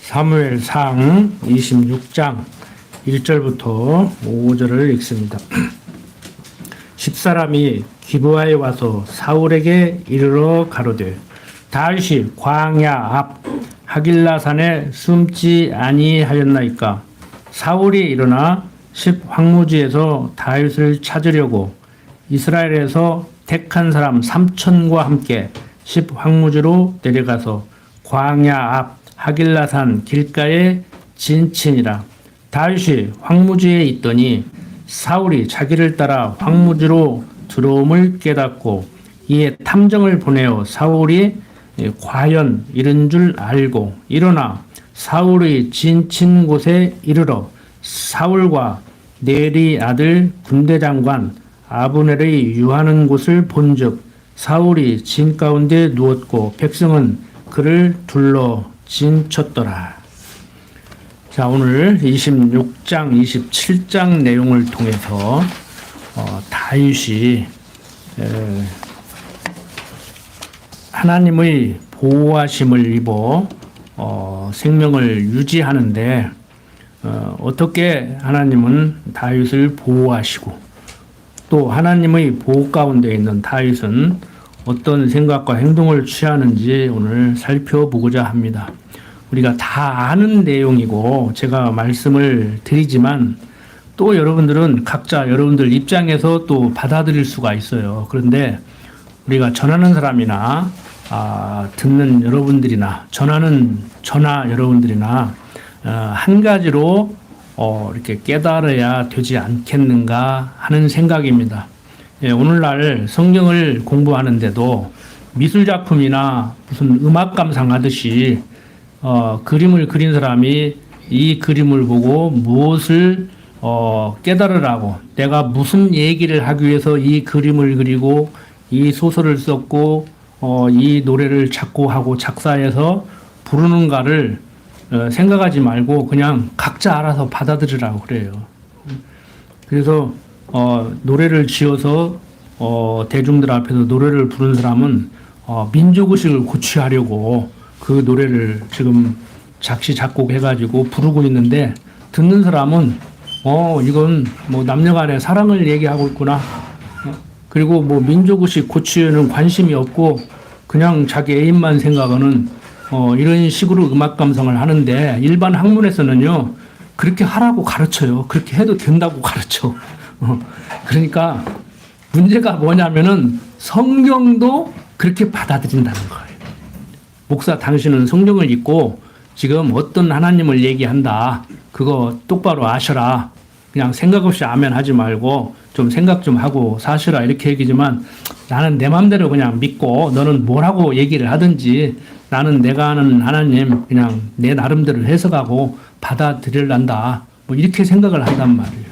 사무엘상 26장 1절부터 5절을 읽습니다. 10사람이 기브아에 와서 사울에게 이르러 가로되 다윗이 광야 앞 하길라산에 숨지 아니하였나이까. 사울이 일어나 10황무지에서 다윗을 찾으려고 이스라엘에서 택한 사람 3천과 함께 10황무지로 내려가서 광야 앞 하길라산 길가에 진친이라. 다윗이 황무지에 있더니 사울이 자기를 따라 황무지로 들어옴을 깨닫고 이에 탐정을 보내어 사울이 과연 이른 줄 알고 일어나 사울의 진친 곳에 이르러 사울과 네리 아들 군대장관 아브넬의 유하는 곳을 본즉 사울이 진 가운데 누웠고 백성은 그를 둘러 진쳤더라. 자, 오늘 26장, 27장 내용을 통해서 다윗이 하나님의 보호하심을 입어 생명을 유지하는데 어떻게 하나님은 다윗을 보호하시고 또 하나님의 보호 가운데 있는 다윗은 어떤 생각과 행동을 취하는지 오늘 살펴보고자 합니다. 우리가 다 아는 내용이고 제가 말씀을 드리지만 또 여러분들은 각자 여러분들 입장에서 또 받아들일 수가 있어요. 그런데 우리가 전하는 사람이나 듣는 여러분들이나 전하는 전하 여러분들이나 한 가지로 이렇게 깨달아야 되지 않겠는가 하는 생각입니다. 예, 오늘날 성경을 공부하는데도 미술작품이나 무슨 음악 감상하듯이 그림을 그린 사람이 이 그림을 보고 무엇을 깨달으라고 내가 무슨 얘기를 하기 위해서 이 그림을 그리고 이 소설을 썼고 이 노래를 작곡하고 작사해서 부르는가를 생각하지 말고 그냥 각자 알아서 받아들이라고 그래요. 그래서 노래를 지어서 대중들 앞에서 노래를 부른 사람은 민족의식을 고취하려고 그 노래를 지금 작시 작곡해가지고 부르고 있는데 듣는 사람은 이건 뭐 남녀간의 사랑을 얘기하고 있구나. 그리고 뭐 민족의식 고취에는 관심이 없고 그냥 자기 애인만 생각하는 이런 식으로 음악 감상을 하는데 일반 학문에서는요 그렇게 하라고 가르쳐요. 그렇게 해도 된다고 가르쳐. 그러니까 문제가 뭐냐면은 성경도 그렇게 받아들인다는 거예요. 목사 당신은 성경을 읽고 지금 어떤 하나님을 얘기한다. 그거 똑바로 아셔라. 그냥 생각 없이 아멘 하지 말고 좀 생각 좀 하고 사시라 이렇게 얘기지만 나는 내 맘대로 그냥 믿고 너는 뭐라고 얘기를 하든지 나는 내가 아는 하나님 그냥 내 나름대로 해석하고 받아들일란다. 뭐 이렇게 생각을 한단 말이에요.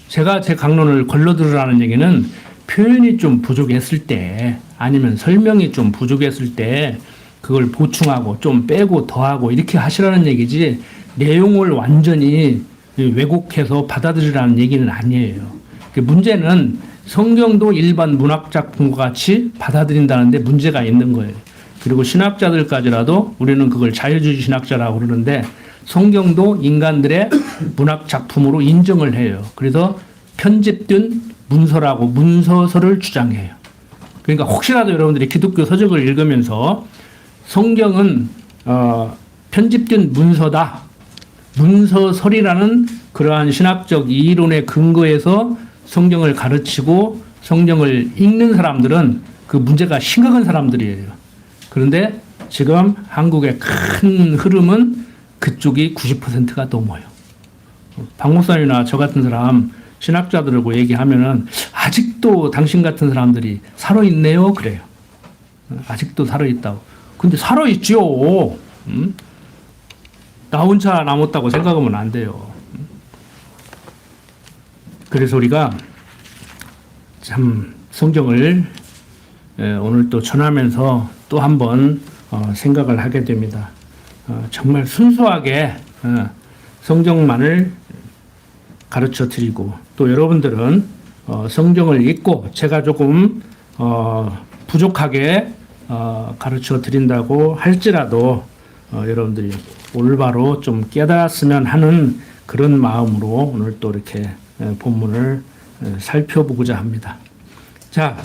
제가 제 강론을 걸러들으라는 얘기는 표현이 좀 부족했을 때 아니면 설명이 좀 부족했을 때 그걸 보충하고 좀 빼고 더하고 이렇게 하시라는 얘기지 내용을 완전히 왜곡해서 받아들이라는 얘기는 아니에요. 문제는 성경도 일반 문학작품과 같이 받아들인다는데 문제가 있는 거예요. 그리고 신학자들까지라도 우리는 그걸 자유주의 신학자라고 그러는데 성경도 인간들의 문학작품으로 인정을 해요. 그래서 편집된 문서라고 문서서를 주장해요. 그러니까 혹시라도 여러분들이 기독교 서적을 읽으면서 성경은 편집된 문서다. 문서설이라는 그러한 신학적 이론에 근거해서 성경을 가르치고 성경을 읽는 사람들은 그 문제가 심각한 사람들이에요. 그런데 지금 한국의 큰 흐름은 그쪽이 90%가 넘어요. 박 목사님이나 저 같은 사람 신학자들하고 얘기하면은 아직도 당신 같은 사람들이 살아있네요 그래요. 아직도 살아있다고. 근데 살아있죠. 나 혼자 남았다고 생각하면 안 돼요. 그래서 우리가 참 성경을 오늘 또 전하면서 또 한 번 생각을 하게 됩니다. 정말 순수하게 성경만을 가르쳐 드리고 또 여러분들은 성경을 읽고 제가 조금 부족하게 가르쳐 드린다고 할지라도 여러분들이 올바로 좀 깨달았으면 하는 그런 마음으로 오늘 또 이렇게 본문을 살펴보고자 합니다. 자,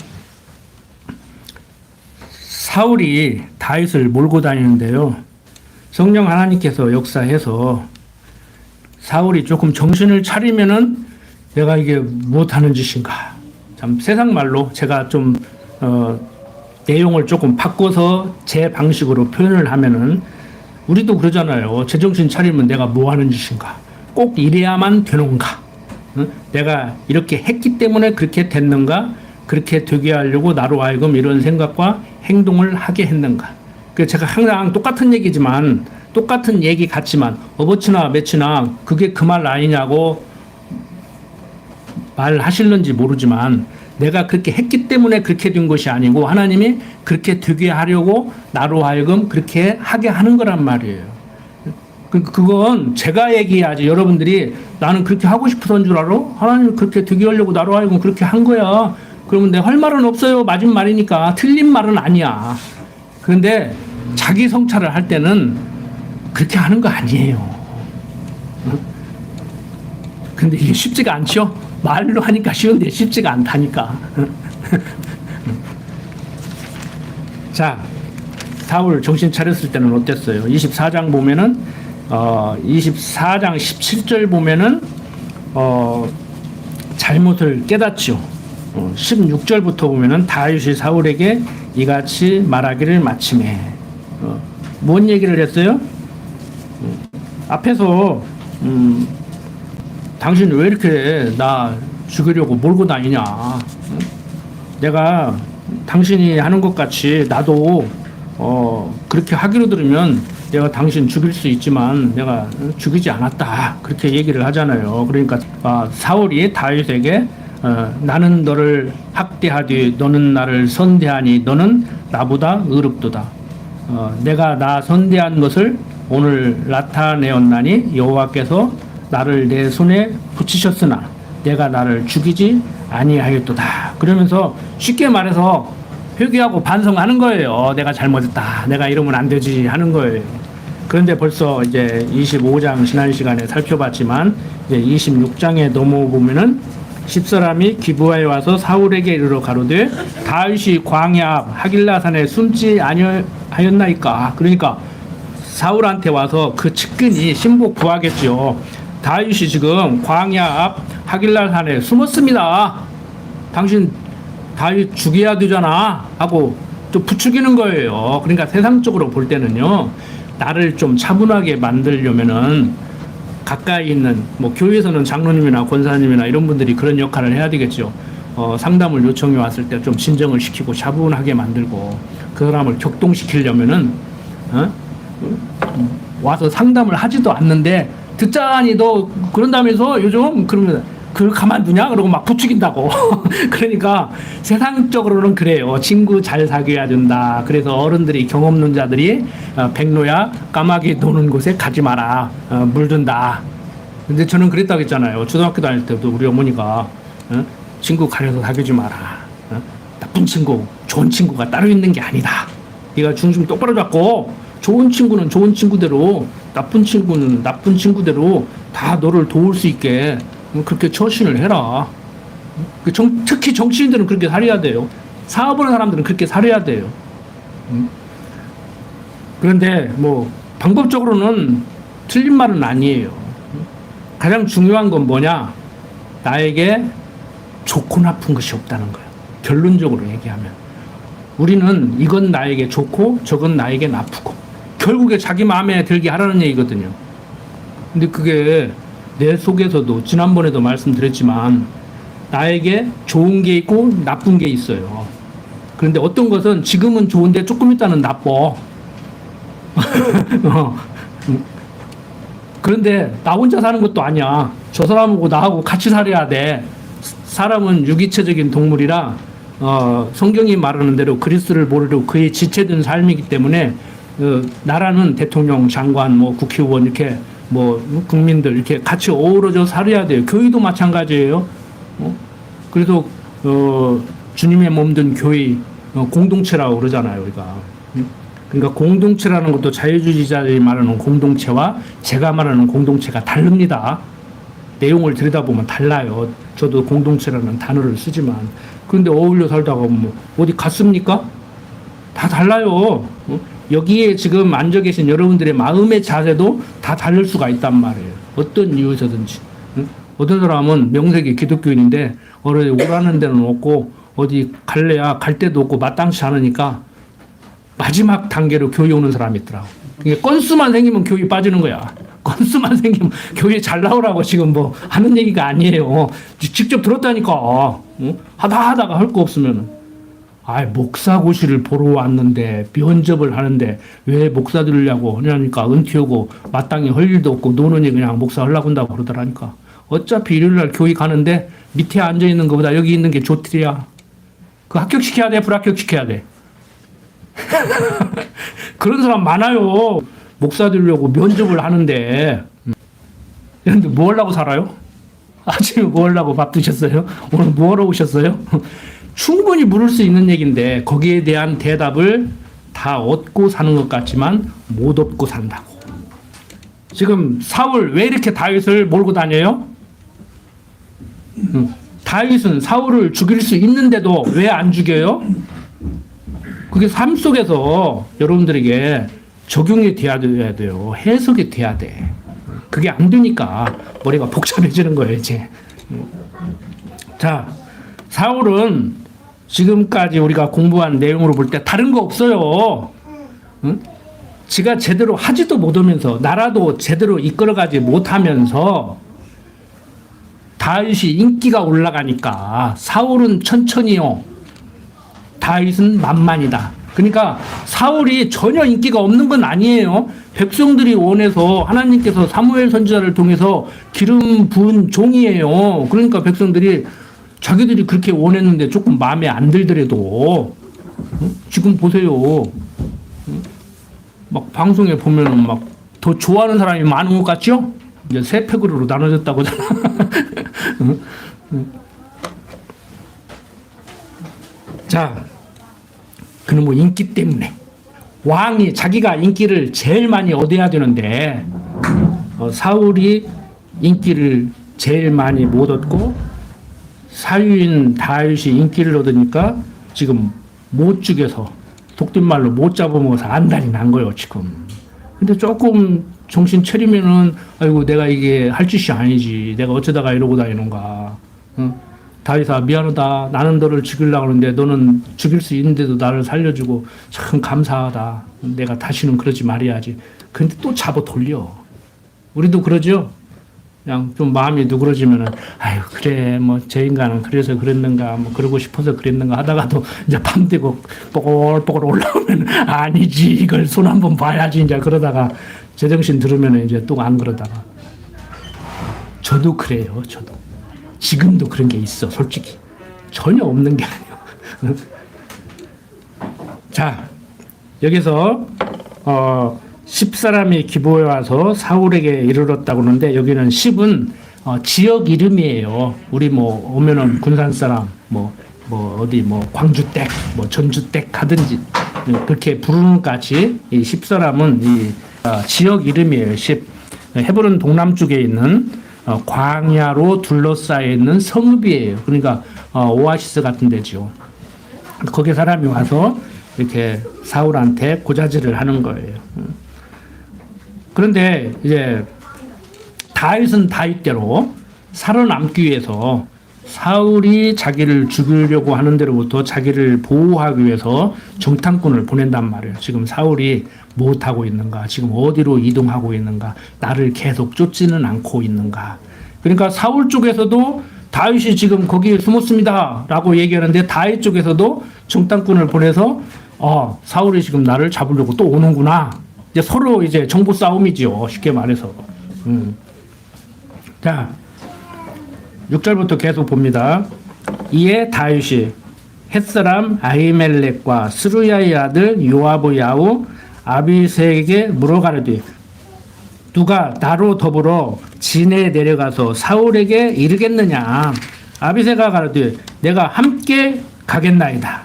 사울이 다윗을 몰고 다니는데요. 성령 하나님께서 역사해서 사울이 조금 정신을 차리면은 내가 이게 못하는 짓인가. 참 세상 말로 제가 좀 내용을 조금 바꿔서 제 방식으로 표현을 하면은 우리도 그러잖아요. 제정신 차리면 내가 뭐 하는 짓인가. 꼭 이래야만 되는가. 내가 이렇게 했기 때문에 그렇게 됐는가. 그렇게 되게 하려고 나로 하여금 이런 생각과 행동을 하게 했는가. 그래서 제가 항상 똑같은 얘기지만 똑같은 얘기 같지만 어버치나 매치나 그게 그 말 아니냐고 말하실는지 모르지만 내가 그렇게 했기 때문에 그렇게 된 것이 아니고 하나님이 그렇게 되게 하려고 나로 하여금 그렇게 하게 하는 거란 말이에요. 그건 제가 얘기하지 여러분들이 나는 그렇게 하고 싶어서인 줄 알아? 하나님 그렇게 되게 하려고 나로 하여금 그렇게 한 거야. 그러면 내가 할 말은 없어요. 맞은 말이니까. 틀린 말은 아니야. 그런데 자기 성찰을 할 때는 그렇게 하는 거 아니에요. 근데 이게 쉽지가 않죠? 말로 하니까 쉬운데 쉽지가 않다니까. 자, 사울 정신 차렸을 때는 어땠어요? 24장 보면은 24장 17절 보면은 잘못을 깨닫죠. 16절부터 보면은 다윗이 사울에게 이같이 말하기를 마침에 뭔 얘기를 했어요? 앞에서 당신 왜 이렇게 나 죽이려고 몰고 다니냐? 내가 당신이 하는 것 같이 나도 그렇게 하기로 들으면 내가 당신 죽일 수 있지만 내가 죽이지 않았다. 그렇게 얘기를 하잖아요. 그러니까 사울이 다윗에게 나는 너를 학대하되 너는 나를 선대하니 너는 나보다 의롭도다. 내가 나 선대한 것을 오늘 나타내었나니 여호와께서 나를 내 손에 붙이셨으나 내가 나를 죽이지 아니하였도다. 그러면서 쉽게 말해서 회개하고 반성하는 거예요. 내가 잘못했다. 내가 이러면 안 되지 하는 거예요. 그런데 벌써 이제 25장 지난 시간에 살펴봤지만 이제 26장에 넘어보면은 10사람이 기브아에 와서 사울에게 이르러 가로되 다윗이 광야 앞 하길라산에 숨지 아니하였나이까. 그러니까 사울한테 와서 그 측근이 신복 구하겠죠. 다윗이 지금 광야 앞 하길라산에 숨었습니다. 당신 다윗 죽여야 되잖아 하고 좀 부추기는 거예요. 그러니까 세상적으로 볼 때는요, 나를 좀 차분하게 만들려면은 가까이 있는 뭐 교회에서는 장로님이나 권사님이나 이런 분들이 그런 역할을 해야 되겠죠. 상담을 요청해 왔을 때 좀 진정을 시키고 차분하게 만들고 그 사람을 격동시키려면은 와서 상담을 하지도 않는데 듣자니 너 그런다면서 요즘 그러면 그걸 가만두냐? 그러고 막 부추긴다고. 그러니까 세상적으로는 그래요. 친구 잘 사귀어야 된다. 그래서 어른들이 경험론 자들이 백로야 까마귀 노는 곳에 가지 마라. 물든다. 근데 저는 그랬다고 했잖아요. 초등학교 다닐 때도 우리 어머니가 친구 가려서 사귀지 마라. 나쁜 친구, 좋은 친구가 따로 있는 게 아니다. 네가 중심 똑바로 잡고 좋은 친구는 좋은 친구대로, 나쁜 친구는 나쁜 친구대로 다 너를 도울 수 있게 그렇게 처신을 해라. 특히 정치인들은 그렇게 살아야 돼요. 사업하는 사람들은 그렇게 살아야 돼요. 그런데 뭐 방법적으로는 틀린 말은 아니에요. 가장 중요한 건 뭐냐? 나에게 좋고 나쁜 것이 없다는 거예요. 결론적으로 얘기하면 우리는 이건 나에게 좋고 저건 나에게 나쁘고 결국에 자기 마음에 들게 하라는 얘기거든요. 근데 그게 내 속에서도 지난번에도 말씀드렸지만 나에게 좋은 게 있고 나쁜 게 있어요. 그런데 어떤 것은 지금은 좋은데 조금 있다는 나빠. 그런데 나 혼자 사는 것도 아니야. 저 사람하고 나하고 같이 살아야 돼. 사람은 유기체적인 동물이라 성경이 말하는 대로 그리스도를 모르고 그의 지체된 삶이기 때문에 나라는 대통령, 장관, 뭐 국회의원 이렇게 뭐 국민들 이렇게 같이 어우러져 살아야 돼요. 교회도 마찬가지예요. 그래서 주님의 몸 된 교회 공동체라고 그러잖아요, 우리가. 그러니까 공동체라는 것도 자유주의자들이 말하는 공동체와 제가 말하는 공동체가 다릅니다. 내용을 들여다보면 달라요. 저도 공동체라는 단어를 쓰지만. 그런데 어울려 살다가 뭐 어디 갔습니까? 다 달라요. 여기에 지금 앉아 계신 여러분들의 마음의 자세도 다 다를 수가 있단 말이에요. 어떤 이유에서든지. 어떤 사람은 명색이 기독교인인데 어디 오라는 데는 없고 어디 갈래야 갈 데도 없고 마땅치 않으니까 마지막 단계로 교회 오는 사람이 있더라고. 이게 건수만 생기면 교회 빠지는 거야. 건수만 생기면 교회 잘 나오라고 지금 뭐 하는 얘기가 아니에요. 직접 들었다니까. 하다가 할 거 없으면은. 목사고시를 보러 왔는데 면접을 하는데 왜 목사 들으려고 하냐니까 은퇴 오고 마땅히 할 일도 없고 노는이 그냥 목사 하려고 한다고 그러더라니까. 어차피 일요일날 교회 가는데 밑에 앉아있는 것보다 여기 있는 게 좋더랴. 그 합격시켜야 돼? 불합격시켜야 돼? 그런 사람 많아요. 목사 되려고 면접을 하는데. 그런데 뭐 하려고 살아요? 아침에 뭐 하려고 밥 드셨어요? 오늘 뭐 하러 오셨어요? 충분히 물을 수 있는 얘기인데 거기에 대한 대답을 다 얻고 사는 것 같지만 못 얻고 산다고. 지금 사울 왜 이렇게 다윗을 몰고 다녀요? 다윗은 사울을 죽일 수 있는데도 왜 안 죽여요? 그게 삶 속에서 여러분들에게 적용이 돼야 돼요. 해석이 돼야 돼. 그게 안 되니까 머리가 복잡해지는 거예요, 이제. 자, 사울은 지금까지 우리가 공부한 내용으로 볼 때 다른 거 없어요. 응? 지가 제대로 하지도 못하면서 나라도 제대로 이끌어가지 못하면서 다윗이 인기가 올라가니까 사울은 천천히요. 다윗은 만만이다. 그러니까 사울이 전혀 인기가 없는 건 아니에요. 백성들이 원해서 하나님께서 사무엘 선지자를 통해서 기름 부은 종이에요. 그러니까 백성들이 자기들이 그렇게 원했는데 조금 마음에 안 들더라도 지금 보세요. 막 방송에 보면은 막 더 좋아하는 사람이 많은 것 같죠? 이제 세 패그룹으로 나눠졌다고 하잖아. 자, 그는 뭐 인기 때문에 왕이 자기가 인기를 제일 많이 얻어야 되는데 사울이 인기를 제일 많이 못 얻고 사위인 다윗이 인기를 얻으니까 지금 못 죽여서 독된 말로 못 잡아먹어서 안달이 난 거예요 지금. 근데 조금 정신 차리면은 아이고 내가 이게 할 짓이 아니지, 내가 어쩌다가 이러고 다니는가. 다윗아 미안하다. 나는 너를 죽이려고 하는데 너는 죽일 수 있는데도 나를 살려주고 참 감사하다. 내가 다시는 그러지 말아야지. 근데 또 잡아 돌려. 우리도 그러죠. 그냥 좀 마음이 누그러지면은 아유 그래 뭐 저 인간은 그래서 그랬는가 뭐 그러고 싶어서 그랬는가 하다가도 이제 밤 되고 뽀글뽀글 올라오면 아니지 이걸 손 한번 봐야지 이제 그러다가 제정신 들으면 이제 또 안 그러다가. 저도 그래요. 저도 지금도 그런 게 있어. 솔직히 전혀 없는 게 아니에요. 자, 여기서 10사람이 기부해 와서 사울에게 이르렀다고 하는데 여기는 10은 지역 이름이에요. 우리 뭐 오면은 군산 사람 뭐 어디 뭐 광주댁 뭐 전주댁 하든지 그렇게 부르는 같이 이 10사람은 이 지역 이름이에요. 10. 헤브론 동남쪽에 있는 광야로 둘러싸여 있는 성읍이에요. 그러니까 오아시스 같은 데죠. 거기 사람이 와서 이렇게 사울한테 고자질을 하는 거예요. 그런데 이제 다윗은 다윗대로 살아남기 위해서 사울이 자기를 죽이려고 하는 데로부터 자기를 보호하기 위해서 정탐꾼을 보낸단 말이에요. 지금 사울이 무엇하고 있는가? 지금 어디로 이동하고 있는가? 나를 계속 쫓지는 않고 있는가? 그러니까 사울 쪽에서도 다윗이 지금 거기에 숨었습니다 라고 얘기하는데 다윗 쪽에서도 정탐꾼을 보내서 사울이 지금 나를 잡으려고 또 오는구나. 이제 서로 이제 정보 싸움이지요. 쉽게 말해서. 자, 6절부터 계속 봅니다. 이에 다윗이 햇사람 아히멜렉과 스루야의 아들 요압의 아우 아비새에게 물어가르되 누가 나로 더불어 진에 내려가서 사울에게 이르겠느냐. 아비새가 가르되 내가 함께 가겠나이다.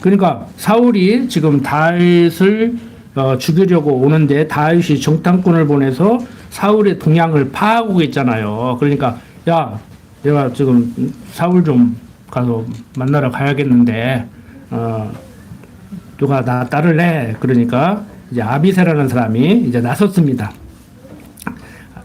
그러니까 사울이 지금 다윗을 죽이려고 오는데 다윗이 정탐꾼을 보내서 사울의 동향을 파악하고 있잖아요. 그러니까 야, 내가 지금 사울 좀 가서 만나러 가야겠는데 누가 나 따를래? 그러니까 이제 아비새라는 사람이 이제 나섰습니다.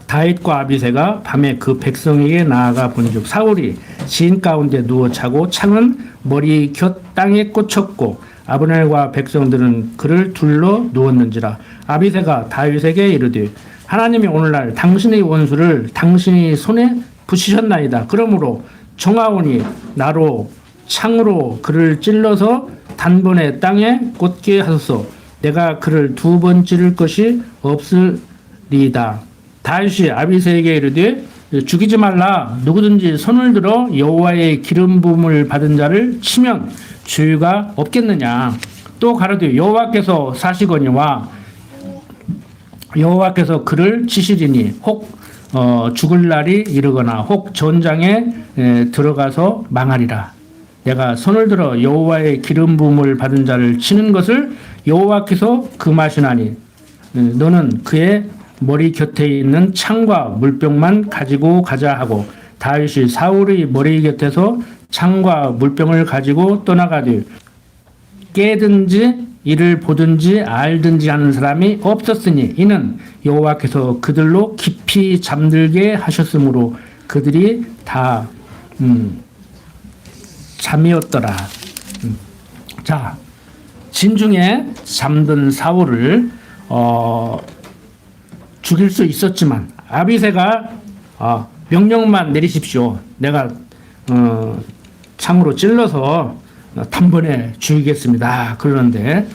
다윗과 아비새가 밤에 그 백성에게 나아가 본즉 사울이 진 가운데 누워 자고 창은 머리 곁 땅에 꽂혔고 아브넬과 백성들은 그를 둘러 누웠는지라. 아비새가 다윗에게 이르되 하나님이 오늘날 당신의 원수를 당신이 손에 붙이셨나이다. 그러므로 정하오니 나로 창으로 그를 찔러서 단번에 땅에 꽂게 하소서. 내가 그를 2번 찌를 것이 없으리이다. 다윗이 아비새에게 이르되 죽이지 말라. 누구든지 손을 들어 여호와의 기름 부음을 받은 자를 치면 죄가 없겠느냐. 또 가로되 여호와께서 사시거니와 여호와께서 그를 치시리니 혹 죽을 날이 이르거나 혹 전장에 들어가서 망하리라. 내가 손을 들어 여호와의 기름 부음을 받은 자를 치는 것을 여호와께서 금하시나니 너는 그의 머리 곁에 있는 창과 물병만 가지고 가자 하고 다윗이 사울의 머리 곁에서 창과 물병을 가지고 떠나가되 깨든지 이를 보든지 알든지 하는 사람이 없었으니 이는 여호와께서 그들로 깊이 잠들게 하셨으므로 그들이 다 잠이었더라. 자, 진중에 잠든 사울을 죽일 수 있었지만 아비새가 명령만 내리십시오. 내가 창으로 찔러서 단번에 죽이겠습니다. 그러는데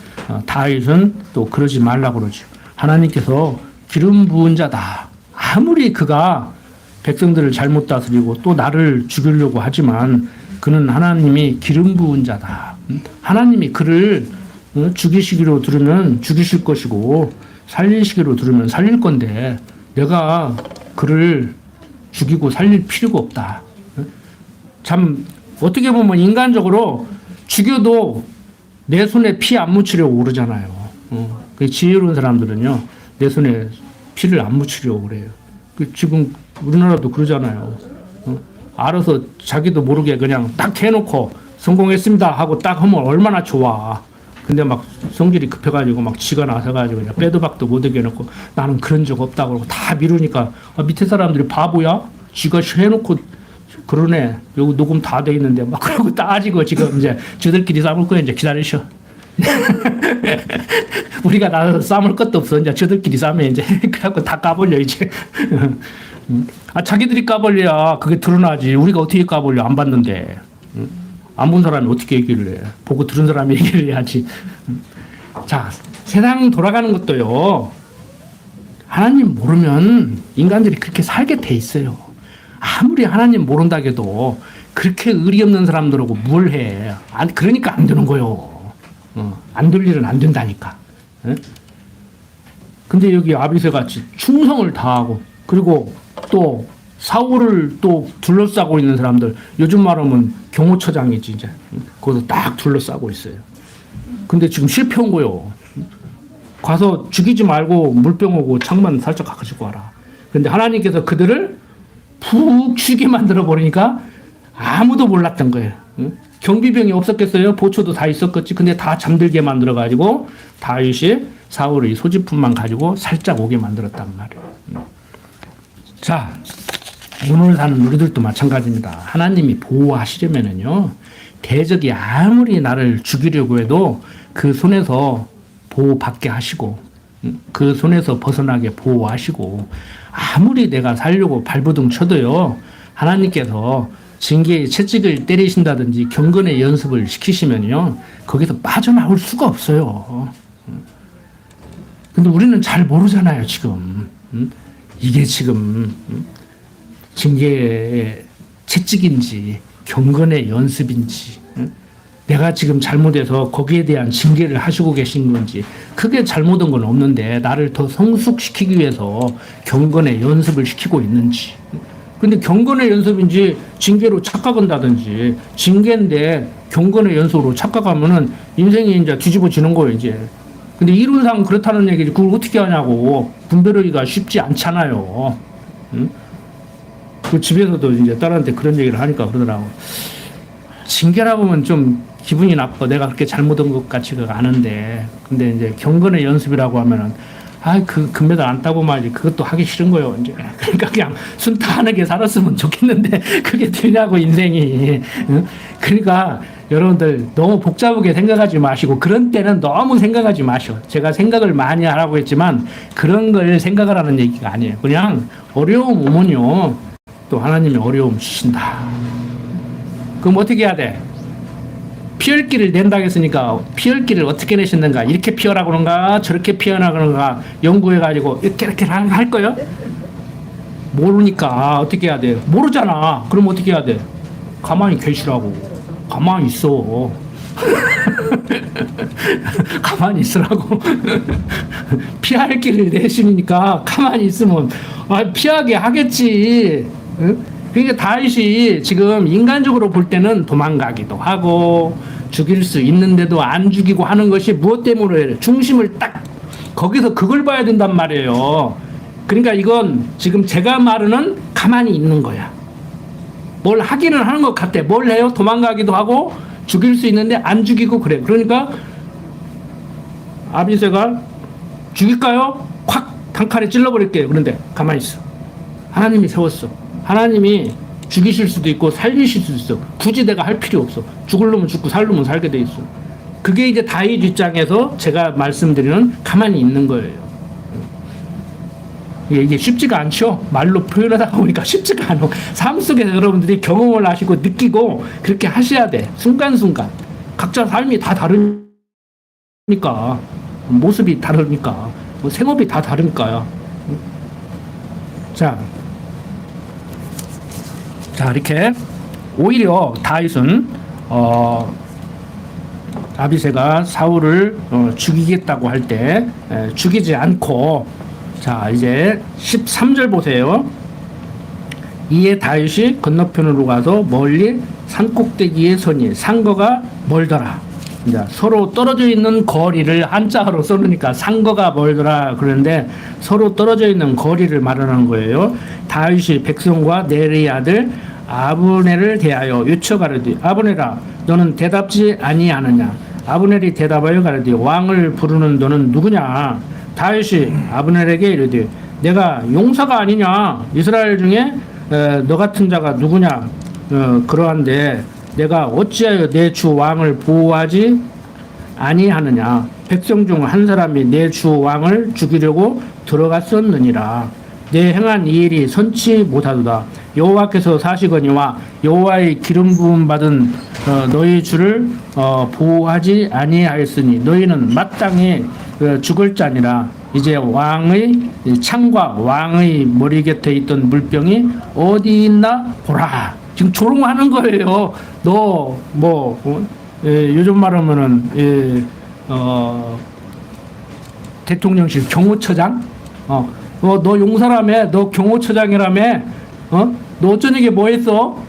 다윗은 또 그러지 말라고 그러죠. 하나님께서 기름 부은 자다. 아무리 그가 백성들을 잘못 다스리고 또 나를 죽이려고 하지만 그는 하나님이 기름 부은 자다. 하나님이 그를 죽이시기로 들으면 죽이실 것이고 살리시기로 들으면 살릴 건데 내가 그를 죽이고 살릴 필요가 없다. 참 어떻게 보면 인간적으로 죽여도 내 손에 피 안 묻히려고 그러잖아요. 그 지혜로운 사람들은요 내 손에 피를 안 묻히려고 그래요. 지금 우리나라도 그러잖아요. 알아서 자기도 모르게 그냥 딱 해놓고 성공했습니다 하고 딱 하면 얼마나 좋아. 근데 막 성질이 급해가지고 막 지가 나서가지고 그냥 빼도 박도 못하게 해놓고 나는 그런 적 없다고 그러고 다 미루니까 밑에 사람들이 바보야? 지가 해놓고 그러네. 여기 녹음 다 돼 있는데 막 그러고 따지고 지금 이제 저들끼리 싸울 거야. 이제 기다리셔. 우리가 나서서 싸울 것도 없어. 이제 저들끼리 싸면 이제 그래갖고 다 까버려 이제. 자기들이 까버려야 그게 드러나지. 우리가 어떻게 까버려? 안 봤는데. 안 본 사람이 어떻게 얘기를 해? 보고 들은 사람이 얘기를 해야지. 자, 세상 돌아가는 것도요. 하나님 모르면 인간들이 그렇게 살게 돼 있어요. 아무리 하나님 모른다 해도 그렇게 의리 없는 사람들하고 뭘 해. 그러니까 안 되는 거요. 안 될 일은 안 된다니까. 근데 여기 아비새 같이 충성을 다하고 그리고 또 사울을 또 둘러싸고 있는 사람들, 요즘 말하면 경호처장이지 이제. 거기서 딱 둘러싸고 있어요. 근데 지금 실패한 거요. 가서 죽이지 말고 물병 오고 창만 살짝 가지고 와라. 근데 하나님께서 그들을 푹 쉬게 만들어 버리니까 아무도 몰랐던 거예요. 경비병이 없었겠어요? 보초도 다 있었겠지. 근데 다 잠들게 만들어 가지고 다윗이 사울의 소지품만 가지고 살짝 오게 만들었단 말이에요. 자, 오늘 사는 우리들도 마찬가지입니다. 하나님이 보호하시려면은요, 대적이 아무리 나를 죽이려고 해도 그 손에서 보호받게 하시고, 그 손에서 벗어나게 보호하시고, 아무리 내가 살려고 발버둥 쳐도요, 하나님께서 징계의 채찍을 때리신다든지 경건의 연습을 시키시면요, 거기서 빠져나올 수가 없어요. 근데 우리는 잘 모르잖아요, 지금. 이게 지금 징계의 채찍인지 경건의 연습인지, 내가 지금 잘못해서 거기에 대한 징계를 하시고 계신 건지, 크게 잘못한 건 없는데 나를 더 성숙시키기 위해서 경건의 연습을 시키고 있는지. 근데 경건의 연습인지 징계로 착각한다든지, 징계인데 경건의 연속으로 착각하면은 인생이 이제 뒤집어지는 거예요, 이제. 근데 이론상 그렇다는 얘기지, 그걸 어떻게 하냐고. 분별하기가 쉽지 않잖아요. 응? 그 집에서도 이제 딸한테 그런 얘기를 하니까 그러더라고. 징계라 보면 좀 기분이 나빠. 내가 그렇게 잘못한 것 같지가 않은데. 근데 이제 경건의 연습이라고 하면은, 그 금메달 안 따고 말이지. 그것도 하기 싫은 거예요, 이제. 그러니까 그냥 순탄하게 살았으면 좋겠는데, 그게 되냐고, 인생이. 응? 그러니까 여러분들 너무 복잡하게 생각하지 마시고, 그런 때는 너무 생각하지 마시오. 제가 생각을 많이 하라고 했지만, 그런 걸 생각을 하는 얘기가 아니에요. 그냥 어려움 오면요, 또 하나님이 어려움 주신다. 그럼 어떻게 해야 돼? 피혈기를 낸다고 했으니까 피혈기를 어떻게 내셨는가? 이렇게 피하라 그런가? 저렇게 피하라 그런가? 연구해가지고 이렇게 할 거예요? 모르니까 어떻게 해야 돼? 모르잖아. 그럼 어떻게 해야 돼? 가만히 계시라고. 가만히 있어. 가만히 있으라고. 피할 길을 내시니까 가만히 있으면 피하게 하겠지. 응? 그러니까 다윗이 지금 인간적으로 볼 때는 도망가기도 하고 죽일 수 있는데도 안 죽이고 하는 것이 무엇 때문에 중심을 딱 거기서 그걸 봐야 된단 말이에요. 그러니까 이건 지금 제가 말하는 가만히 있는 거야. 뭘 하기는 하는 것 같아. 뭘 해요? 도망가기도 하고 죽일 수 있는데 안 죽이고 그래. 그러니까 아비새가 죽일까요? 콱 단칼에 찔러버릴게요. 그런데 가만히 있어. 하나님이 세웠어. 하나님이 죽이실 수도 있고 살리실 수도 있어. 굳이 내가 할 필요 없어. 죽을 놈은 죽고 살 놈은 살게 돼 있어. 그게 이제 다윗 입장에서 제가 말씀드리는 가만히 있는 거예요. 이게 쉽지가 않죠. 말로 표현하다 보니까 쉽지가 않아. 삶 속에서 여러분들이 경험을 하시고 느끼고 그렇게 하셔야 돼. 순간순간. 각자 삶이 다 다르니까. 모습이 다르니까. 생업이 다 다르니까요. 자, 이렇게 오히려 다윗은 아비새가 사울을 죽이겠다고 할 때 죽이지 않고, 자 이제 13절 보세요. 이에 다윗이 건너편으로 가서 멀리 산꼭대기에 서니 산거가 멀더라. 이제 서로 떨어져 있는 거리를 한자어로 써놓으니까 산거가 멀더라 그러는데 서로 떨어져 있는 거리를 말하는 거예요. 다윗이 백성과 네리의 아들 아브넬을 대하여 요청하려되 아브넬아 너는 대답지 아니하느냐. 아브넬이 대답하여 가려되 왕을 부르는 너는 누구냐. 다윗이 아브넬에게 이르되 내가 용사가 아니냐. 이스라엘 중에 너 같은 자가 누구냐. 그러한데 내가 어찌하여 내 주 왕을 보호하지 아니하느냐. 백성 중 한 사람이 내 주 왕을 죽이려고 들어갔었느니라. 내 행한 이 일이 선치 못하도다. 여호와께서 사시거니와 여호와의 기름 부음 받은 너희 주를 보호하지 아니하였으니 너희는 마땅히 죽을 자니라. 이제 왕의 창과 왕의 머리 곁에 있던 물병이 어디 있나 보라. 지금 조롱하는 거예요. 너 요즘 말하면은 대통령실 경호처장, 너 용사라며, 너 경호처장이라며, 너 어쩌니게 뭐 했어?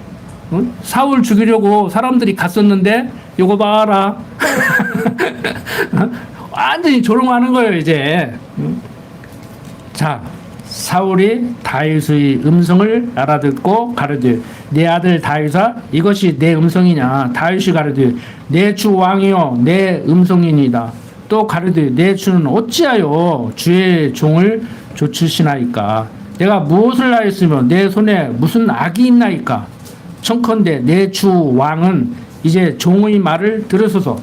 사울 죽이려고 사람들이 갔었는데 요거 봐라. 완전히 조롱하는 거예요 이제. 자, 사울이 다윗의 음성을 알아듣고 가르되 내 아들 다윗아 이것이 내 음성이냐. 다윗이 가르되 내 주 왕이요 내 음성이니이다. 또 가르되 내 주는 어찌하여 주의 종을 좇으시나이까. 내가 무엇을 하였으며 내 손에 무슨 악이 있나이까. 청컨대 내 주 왕은 이제 종의 말을 들으소서.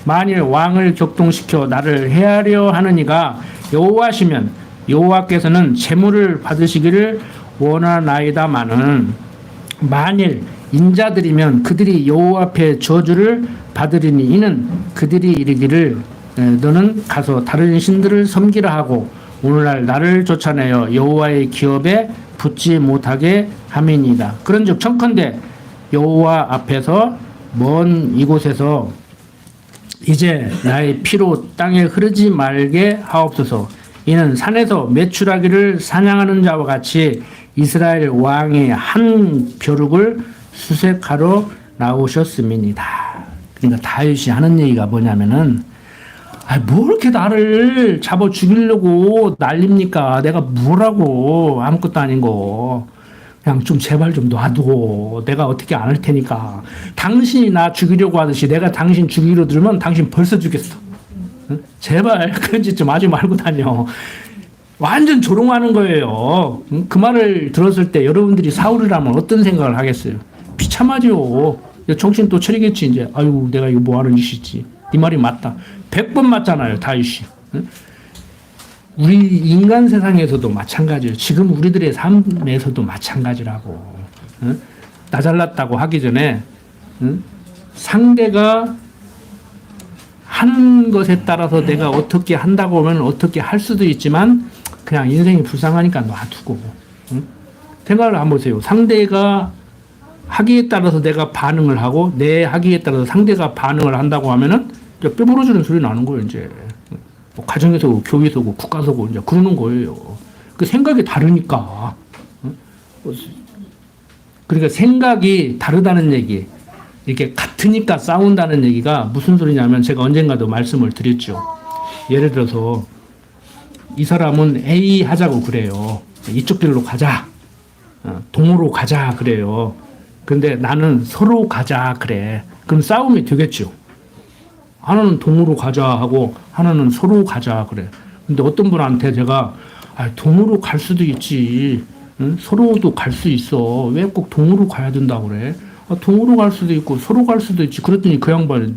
만일 왕을 격동시켜 나를 해하려 하느니가 여호와시면 여호와께서는 재물을 받으시기를 원하나이다마는 만일 인자들이면 그들이 여호와 앞에 저주를 받으리니 이는 그들이 이르기를 너는 가서 다른 신들을 섬기라 하고 오늘날 나를 쫓아내어 여호와의 기업에 붙지 못하게 함이니이다. 그런즉 청컨대 여호와 앞에서 먼 이곳에서 이제 나의 피로 땅에 흐르지 말게 하옵소서. 이는 산에서 메추라기를 사냥하는 자와 같이 이스라엘 왕의 한 벼룩을 수색하러 나오셨음이니이다. 그러니까 다윗이 하는 얘기가 뭐냐면은, 뭐 이렇게 나를 잡아 죽이려고 난립니까? 내가 뭐라고, 아무것도 아닌 거. 그냥 좀 제발 좀 놔둬. 내가 어떻게 안 할 테니까. 당신이 나 죽이려고 하듯이 내가 당신 죽이려 들으면 당신 벌써 죽겠어. 응? 제발 그런 짓 좀 하지 말고 다녀. 완전 조롱하는 거예요. 응? 그 말을 들었을 때 여러분들이 사울이라면 어떤 생각을 하겠어요? 비참하죠. 정신 또 차리겠지 이제. 아유 내가 이거 뭐 하는 짓이지. 네 말이 맞다. 100번 맞잖아요 다윗이. 응? 우리 인간 세상에서도 마찬가지예요. 지금 우리들의 삶에서도 마찬가지라고. 응? 나 잘났다고 하기 전에 응? 상대가 하는 것에 따라서 내가 어떻게 한다고 하면 어떻게 할 수도 있지만 그냥 인생이 불쌍하니까 놔두고. 응? 생각을 한번 보세요. 상대가 하기에 따라서 내가 반응을 하고 내 하기에 따라서 상대가 반응을 한다고 하면은 뼈 부러지는 소리 나는 거예요 이제. 뭐 가정에서고 교회에서고 국가서고 이제 그러는 거예요. 그 생각이 다르니까. 응? 그러니까 생각이 다르다는 얘기. 이렇게 같으니까 싸운다는 얘기가 무슨 소리냐면 제가 언젠가도 말씀을 드렸죠. 예를 들어서 이 사람은 A 하자고 그래요. 이쪽 길로 가자. 동으로 가자 그래요. 근데 나는 서로 가자 그래. 그럼 싸움이 되겠죠. 하나는 동으로 가자 하고 하나는 서로 가자 그래. 근데 어떤 분한테 제가 동으로 갈 수도 있지. 응? 서로도 갈 수 있어. 왜 꼭 동으로 가야 된다고 그래? 동으로 갈 수도 있고 서로 갈 수도 있지. 그랬더니 그 양반이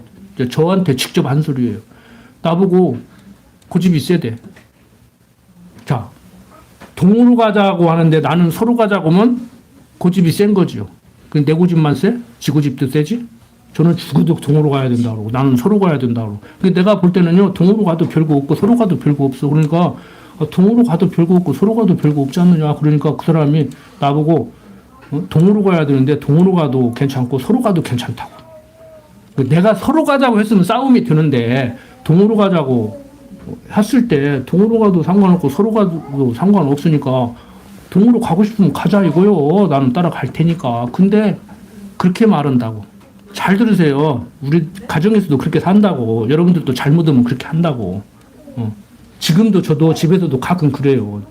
저한테 직접 한 소리예요. 나보고 고집이 세대. 자, 동으로 가자고 하는데 나는 서로 가자고 하면 고집이 센 거지요. 내 고집만 세? 지 고집도 세지? 저는 죽어도 동으로 가야 된다 그러고 나는 서로 가야 된다 그러고. 근데 내가 볼 때는요. 동으로 가도 별거 없고 서로 가도 별거 없어. 그러니까 동으로 가도 별거 없고 서로 가도 별거 없지 않느냐. 그러니까 그 사람이 나보고 동으로 가야 되는데 동으로 가도 괜찮고 서로 가도 괜찮다고. 내가 서로 가자고 했으면 싸움이 되는데 동으로 가자고 했을 때 동으로 가도 상관없고 서로 가도 상관없으니까 동으로 가고 싶으면 가자 이거요. 나는 따라갈 테니까. 근데 그렇게 말한다고. 잘 들으세요. 우리 가정에서도 그렇게 산다고. 여러분들도 잘못하면 그렇게 한다고. 지금도 저도 집에서도 가끔 그래요.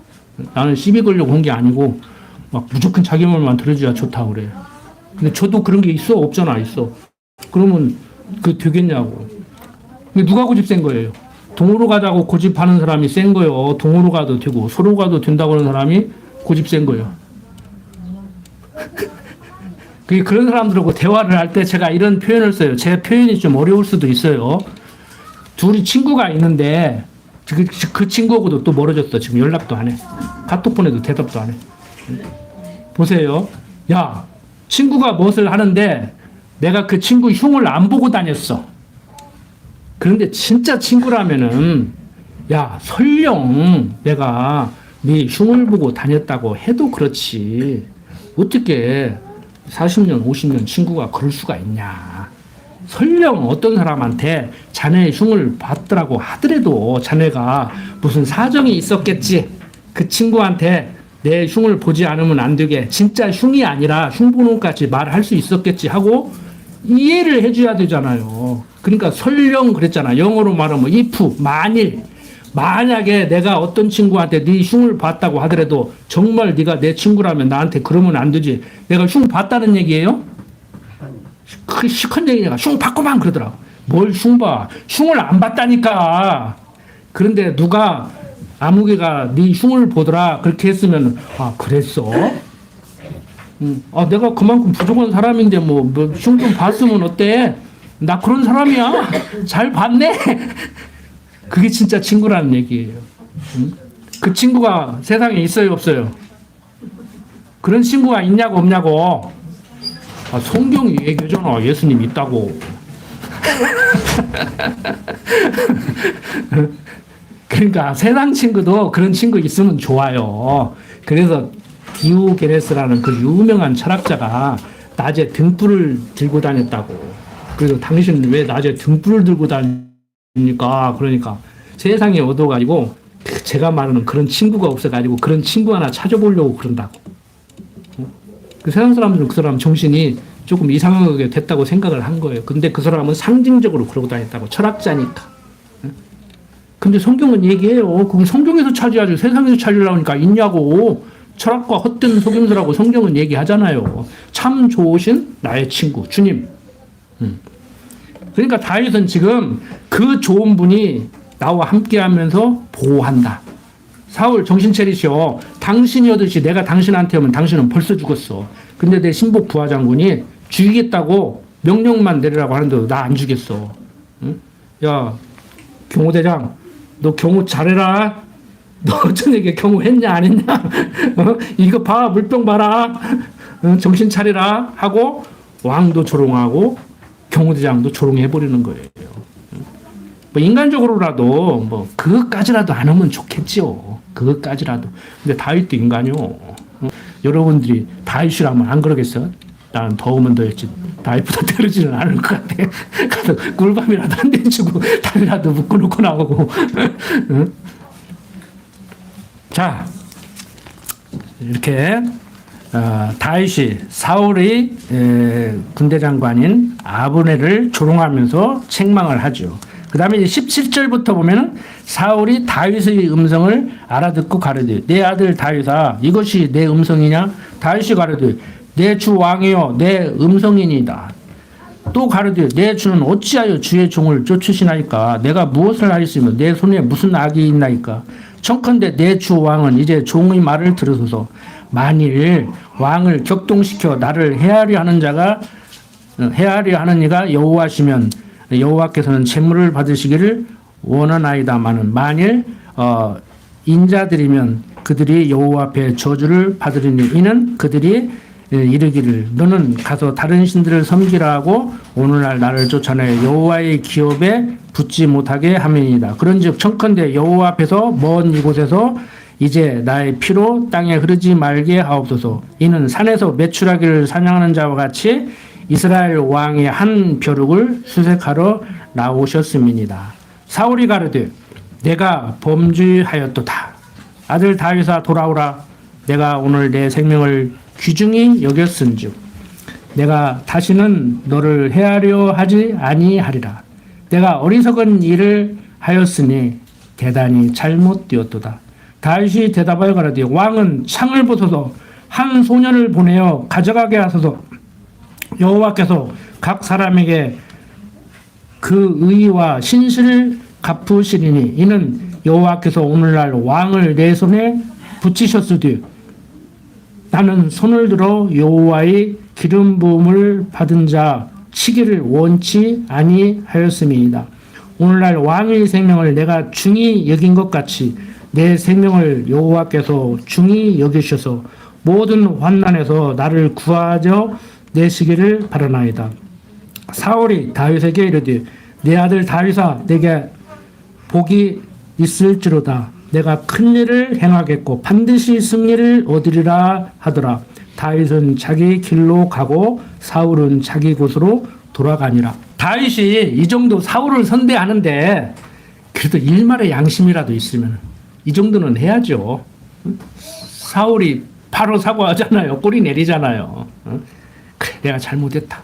나는 시비 걸려고 한 게 아니고 막 무조건 자기 말만 들어줘야 좋다고 그래. 근데 저도 그런 게 있어? 없잖아, 있어. 그러면 그 되겠냐고. 근데 누가 고집 센 거예요? 동으로 가자고 고집하는 사람이 센 거예요. 동으로 가도 되고 서로 가도 된다고 하는 사람이 고집 센 거예요. 그런 사람들하고 대화를 할 때 제가 이런 표현을 써요. 제 표현이 좀 어려울 수도 있어요. 둘이 친구가 있는데 그 친구하고도 또 멀어졌어. 지금 연락도 안 해. 카톡 보내도 대답도 안 해. 보세요. 야, 친구가 무엇을 하는데 내가 그 친구 흉을 안 보고 다녔어. 그런데 진짜 친구라면은 야, 설령 내가 네 흉을 보고 다녔다고 해도 그렇지. 어떻게 40년, 50년 친구가 그럴 수가 있냐. 설령 어떤 사람한테 자네의 흉을 봤더라고 하더라도 자네가 무슨 사정이 있었겠지. 그 친구한테 내 흉을 보지 않으면 안 되게 진짜 흉이 아니라 흉보는까지 말할 수 있었겠지 하고 이해를 해줘야 되잖아요. 그러니까 설령 그랬잖아. 영어로 말하면 if, 만약에 내가 어떤 친구한테 네 흉을 봤다고 하더라도 정말 네가 내 친구라면 나한테 그러면 안 되지. 내가 흉 봤다는 얘기예요? 그 시큰 얘기가 흉 봤구만 그러더라고. 뭘 흉 봐? 흉을 안 봤다니까. 그런데 누가 아무개가 네 흉을 보더라 그렇게 했으면 그랬어? 내가 그만큼 부족한 사람인데 흉 좀 봤으면 어때? 나 그런 사람이야. 잘 봤네. 그게 진짜 친구라는 얘기예요. 그 친구가 세상에 있어요 없어요? 그런 친구가 있냐고 없냐고. 성경이 얘기하잖아. 예수님 있다고. 그러니까 세상 친구도 그런 친구 있으면 좋아요. 그래서 디오게네스라는 그 유명한 철학자가 낮에 등불을 들고 다녔다고. 그래서 당신은 왜 낮에 등불을 들고 다닙니까? 그러니까 세상에 얻어가지고 제가 말하는 그런 친구가 없어가지고 그런 친구 하나 찾아보려고 그런다고. 그 세상 사람들은 그 사람 정신이 조금 이상하게 됐다고 생각을 한 거예요. 근데 그 사람은 상징적으로 그러고 다녔다고. 철학자니까. 근데 성경은 얘기해요. 그럼 성경에서 찾아야지. 세상에서 찾으려니까 있냐고. 철학과 헛된 속임수라고 성경은 얘기하잖아요. 참 좋으신 나의 친구, 주님. 그러니까 다윗은 지금 그 좋은 분이 나와 함께 하면서 보호한다. 사울 정신 차리시오. 당신이었듯이 내가 당신한테 오면 당신은 벌써 죽었어. 근데 내 신복 부하장군이 죽이겠다고 명령만 내리라고 하는데도 나 안 죽였어. 응? 야, 경호대장, 너 경호 잘해라. 너 저녁에 경호 했냐 안 했냐? 이거 봐, 물병 봐라. 정신 차리라 하고 왕도 조롱하고 경호대장도 조롱해버리는 거예요. 뭐 인간적으로라도 뭐 그것까지라도 안 하면 좋겠지요. 그것까지라도. 근데 다윗도 인간이요. 여러분들이 다윗이라면 안 그러겠어? 나는 더우면 더했지. 다윗보다 떨어지는 않을 것 같아. 가서 꿀밤이라도 한 대 주고 다리라도 묶어놓고 나오고. 자, 이렇게 다윗이 사울의 군대 장관인 아브넬을 조롱하면서 책망을 하죠. 그 다음에 17절부터 보면은 사울이 다윗의 음성을 알아듣고 가르되 내 아들 다윗아 이것이 내 음성이냐? 다윗이 가르되 내 주 왕이여 내 음성이니이다. 또 가르되 내 주는 어찌하여 주의 종을 쫓으시나이까? 내가 무엇을 하였으며 내 손에 무슨 악이 있나이까? 청컨대 내 주 왕은 이제 종의 말을 들으소서. 만일 왕을 격동시켜 나를 헤아려 하는 이가 여호와시면 여호와께서는 재물을 받으시기를 원하나이다마는 만일 인자들이면 그들이 여호와 앞에 저주를 받으리니 이는 그들이 이르기를 너는 가서 다른 신들을 섬기라 하고 오늘날 나를 쫓아내 여호와의 기업에 붙지 못하게 함이니이다. 그런즉 청컨대 여호와 앞에서 먼 이곳에서 이제 나의 피로 땅에 흐르지 말게 하옵소서. 이는 산에서 메추라기를 사냥하는 자와 같이 이스라엘 왕의 한 벼룩을 수색하러 나오셨음이니이다. 사울이 가르되 내가 범죄하였도다. 아들 다윗아 돌아오라. 내가 오늘 내 생명을 귀중히 여겼은즉 내가 다시는 너를 헤아려 하지 아니하리라. 내가 어리석은 일을 하였으니 대단히 잘못되었도다. 다윗이 대답하여 가라되 왕은 창을 부숴서 한 소년을 보내어 가져가게 하소서. 여호와께서 각 사람에게 그 의와 신실을 갚으시리니 이는 여호와께서 오늘날 왕을 내 손에 붙이셨으되 나는 손을 들어 여호와의 기름 부음을 받은 자 치기를 원치 아니하였음이니이다. 오늘날 왕의 생명을 내가 중히 여긴 것 같이 내 생명을 여호와께서 중히 여기셔서 모든 환난에서 나를 구하여 내시기를 바라나이다. 사울이 다윗에게 이르되 내 아들 다윗아 내게 복이 있을지로다. 내가 큰 일을 행하겠고 반드시 승리를 얻으리라 하더라. 다윗은 자기 길로 가고 사울은 자기 곳으로 돌아가니라. 다윗이 이 정도 사울을 선대하는데 그래도 일말의 양심이라도 있으면 이 정도는 해야죠. 사울이 바로 사과하잖아요. 꼬리 내리잖아요. 그래 내가 잘못했다.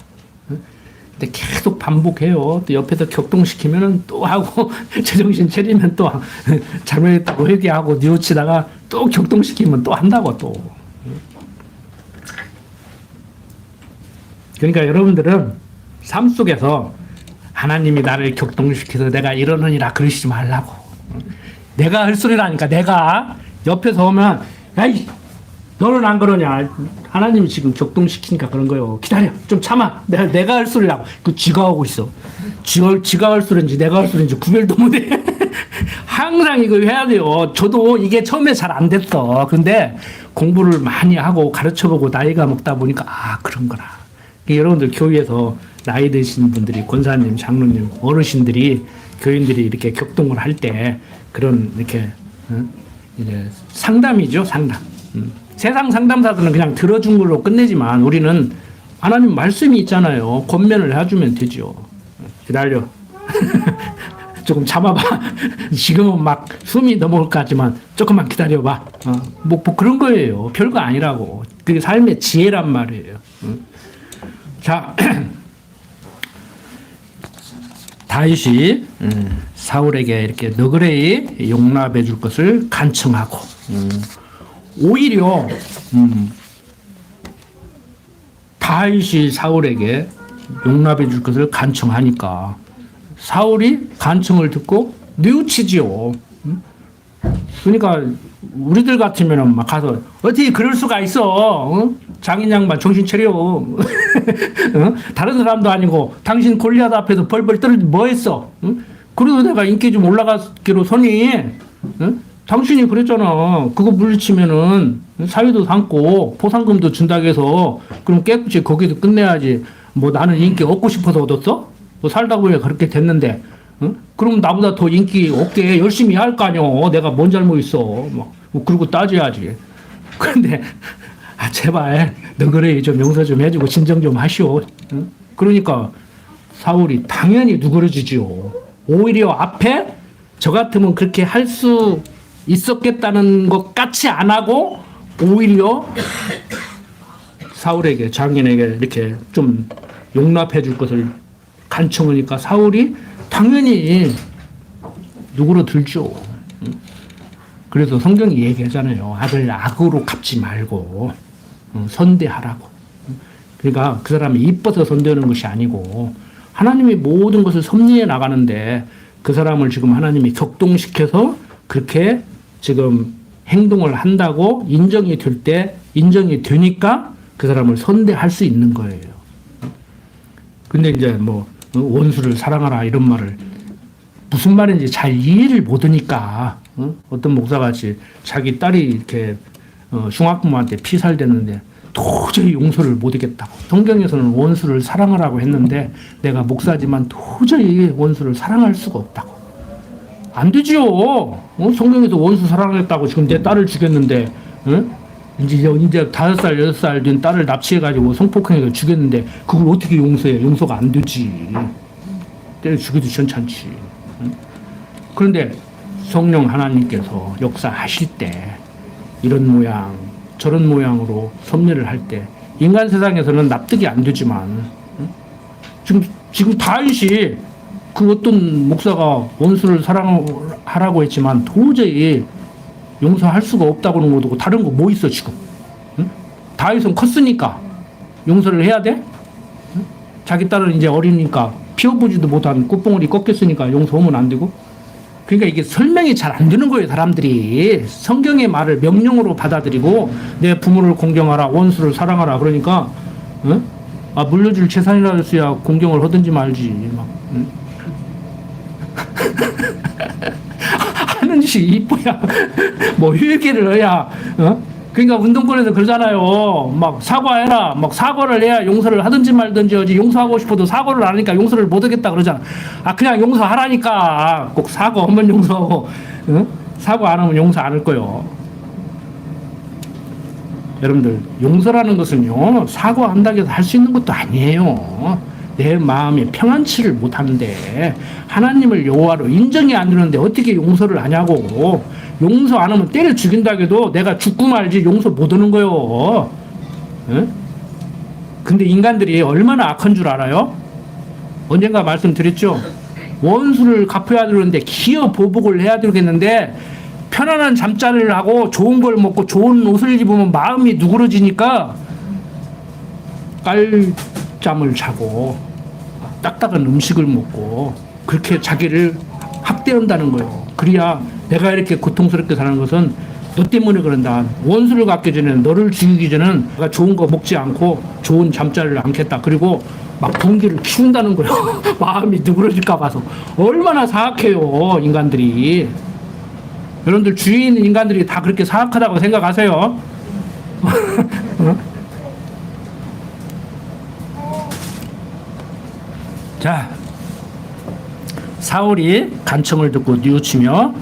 근데 계속 반복해요. 또 옆에서 격동시키면은 또 하고 제정신 차리면 또 잘못했다고 회개하고 뉘우치다가 또 격동시키면 또 한다고 또. 그러니까 여러분들은 삶 속에서 하나님이 나를 격동시켜서 내가 이러느니라 그러시지 말라고. 내가 할 소리라니까. 내가 옆에서 오면 야이 너는 안 그러냐. 하나님이 지금 격동시키니까 그런 거예요. 기다려. 좀 참아. 내가 할 소리라고. 그 쥐가 하고 있어. 쥐가 할 소리인지 내가 할 소리인지 구별도 못해. 항상 이거 해야 돼요. 저도 이게 처음에 잘 안 됐어. 근데 공부를 많이 하고 가르쳐보고 나이가 먹다 보니까 아 그런 거라. 여러분들 교회에서 나이 드신 분들이 권사님, 장로님, 어르신들이 교인들이 이렇게 격동을 할 때 그런 이렇게 이제 상담이죠. 상담. 세상 상담사들은 그냥 들어준 걸로 끝내지만 우리는 하나님 말씀이 있잖아요. 권면을 해주면 되죠. 기다려. 조금 참아봐. 지금은 막 숨이 넘어올 것 같지만 조금만 기다려봐. 뭐 그런 거예요. 별거 아니라고. 그게 삶의 지혜란 말이에요. 자, 다윗이 사울에게 이렇게 너그레이 용납해 줄 것을 간청하고 오히려 다윗이 사울에게 용납해 줄 것을 간청하니까 사울이 간청을 듣고 뉘우치지요. 그러니까 우리들 같으면 막 가서 어떻게 그럴 수가 있어? 장인 양반 정신 차려. 다른 사람도 아니고 당신 골리앗 앞에서 벌벌 떨지 뭐 했어? 그래도 내가 인기 좀 올라가기로 서니. 당신이 그랬잖아. 그거 물리치면은 사위도 삼고 포상금도 준다고 해서 그럼 깨끗이 거기서 끝내야지. 뭐 나는 인기 얻고 싶어서 얻었어? 뭐 살다 보니 그렇게 됐는데. 그럼 나보다 더 인기 없게 열심히 할 거 아니오. 내가 뭔 잘못했어. 뭐 그러고 따져야지. 그런데 제발 너그레이 좀 용서 좀 해주고 진정 좀 하시오. 그러니까 사울이 당연히 누그러지지요. 오히려 앞에 저 같으면 그렇게 할 수 있었겠다는 것 같이 안 하고 오히려 사울에게 장인에게 이렇게 좀 용납해 줄 것을 간청하니까 사울이 당연히 누그러들죠. 그래서 성경이 얘기하잖아요. 악을 악으로 갚지 말고 선대하라고. 그러니까 그 사람이 이뻐서 선대하는 것이 아니고 하나님이 모든 것을 섭리해 나가는데 그 사람을 지금 하나님이 격동시켜서 그렇게 지금 행동을 한다고 인정이 될 때 인정이 되니까 그 사람을 선대할 수 있는 거예요. 근데 이제 뭐 원수를 사랑하라 이런 말을 무슨 말인지 잘 이해를 못하니까 어떤 목사같이 자기 딸이 이렇게 흉악부모한테 피살됐는데 도저히 용서를 못하겠다고. 성경에서는 원수를 사랑하라고 했는데 내가 목사지만 도저히 원수를 사랑할 수가 없다고. 안 되지요. 성경에서 원수 사랑했다고 지금 내 딸을 죽였는데 이제 5살, 6살 된 딸을 납치해가지고 성폭행해서 죽였는데 그걸 어떻게 용서해? 용서가 안 되지. 때려 죽여도 괜찮지. 그런데 성령 하나님께서 역사하실 때 이런 모양 저런 모양으로 섭리를 할 때 인간 세상에서는 납득이 안 되지만 지금 다윗이 그 어떤 목사가 원수를 사랑하라고 했지만 도저히 용서할 수가 없다고 하는 것도 다른 거 뭐 있어 지금? 다윗은 컸으니까 용서를 해야 돼? 자기 딸은 이제 어리니까 피워보지도 못한 꽃봉오리 꺾였으니까 용서하면 안 되고. 그러니까 이게 설명이 잘 안 되는 거예요. 사람들이 성경의 말을 명령으로 받아들이고 내 부모를 공경하라 원수를 사랑하라 그러니까 물려줄 재산이라 했어야 공경을 하든지 말지 막. 하는 짓이 이뻐야 뭐 휴일기를 해야 그러니까 운동권에서 그러잖아요. 막 사과해라. 막 사과를 해야 용서를 하든지 말든지 하지. 용서하고 싶어도 사과를 안 하니까 용서를 못 하겠다 그러잖아. 그냥 용서하라니까. 꼭 사과하면 용서하고 사과 안 하면 용서 안 할 거요. 여러분들 용서라는 것은요 사과한다고 해서 할 수 있는 것도 아니에요. 내 마음이 평안치를 못하는데 하나님을 여호와로 인정이 안 되는데 어떻게 용서를 하냐고. 용서 안 하면 때려 죽인다고 해도 내가 죽고 말지 용서 못 하는 거요. 근데 인간들이 얼마나 악한 줄 알아요? 언젠가 말씀드렸죠. 원수를 갚아야 되는데 기어 보복을 해야 되겠는데 편안한 잠자리를 하고 좋은 걸 먹고 좋은 옷을 입으면 마음이 누그러지니까 깔잠을 자고 딱딱한 음식을 먹고 그렇게 자기를 학대한다는 거예요. 그래야 내가 이렇게 고통스럽게 사는 것은 너 때문에 그런다. 원수를 갚기 전에 너를 죽이기 전에는 내가 좋은 거 먹지 않고 좋은 잠자리를 않겠다. 그리고 막 분기를 키운다는 거예요. 마음이 누그러질까 봐서. 얼마나 사악해요 인간들이. 여러분들 주위에 있는 인간들이 다 그렇게 사악하다고 생각하세요? 자, 사울이 간청을 듣고 뉘우치며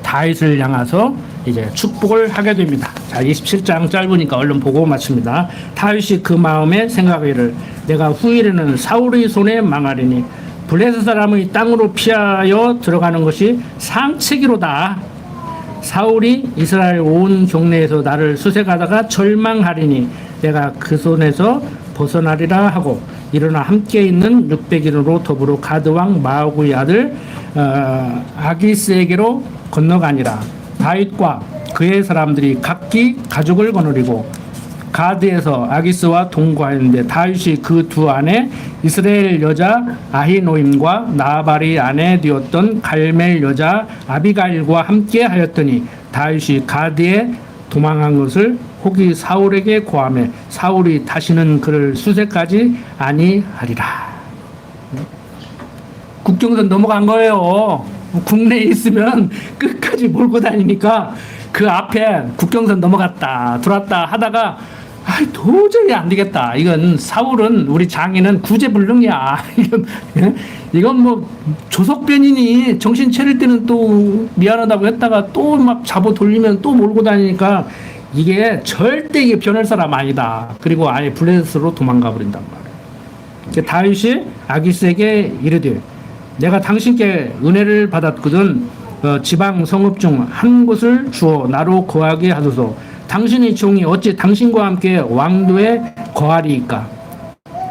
다윗을 향해서 이제 축복을 하게 됩니다. 자, 27장 짧으니까 얼른 보고 마칩니다. 다윗이 그 마음에 생각하기를 내가 후일에는 사울의 손에 망하리니 블레셋 사람의 땅으로 피하여 들어가는 것이 상책이로다. 사울이 이스라엘 온 경내에서 나를 수색하다가 절망하리니 내가 그 손에서 벗어나리라 하고 일어나 함께 있는 600인으로 더불어 가드 왕 마오구의 아들 아기스에게로 건너가니라. 다윗과 그의 사람들이 각기 가족을 거느리고 가드에서 아기스와 동거하였는데 다윗이 그 두 아내 이스라엘 여자 아히노임과 나발이 아내 되었던 갈멜 여자 아비가일과 함께 하였더니 다윗이 가드에 도망한 것을 혹이 사울에게 고하매 사울이 다시는 그를 수색하지 아니하리라. 국경선 넘어간 거예요. 국내에 있으면 끝까지 몰고 다니니까 그 앞에 국경선 넘어갔다 들어왔다 하다가 도저히 안 되겠다. 이건 사울은 우리 장인은 구제불능이야. 이건 뭐 조석변이니 정신 차릴 때는 또 미안하다고 했다가 또 막 잡아 돌리면 또 몰고 다니니까 이게 절대 이게 변할 사람 아니다. 그리고 아예 블레셋으로 도망가 버린단 말이에요. 다윗이 아기스에게 이르되 내가 당신께 은혜를 받았거든 지방 성읍 중 한 곳을 주어 나로 거하게 하소서. 당신의 종이 어찌 당신과 함께 왕도에 거하리이까.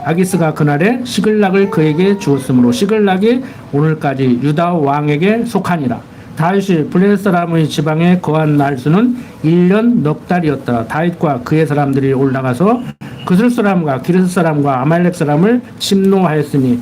아기스가 그날에 시글락을 그에게 주었으므로 시글락이 오늘까지 유다 왕에게 속하니라. 다윗이 블레셋 사람의 지방에 거한 날수는 1년 넉 달이었다. 다윗과 그의 사람들이 올라가서 그슬 사람과 기르스 사람과 아말렉 사람을 침노하였으니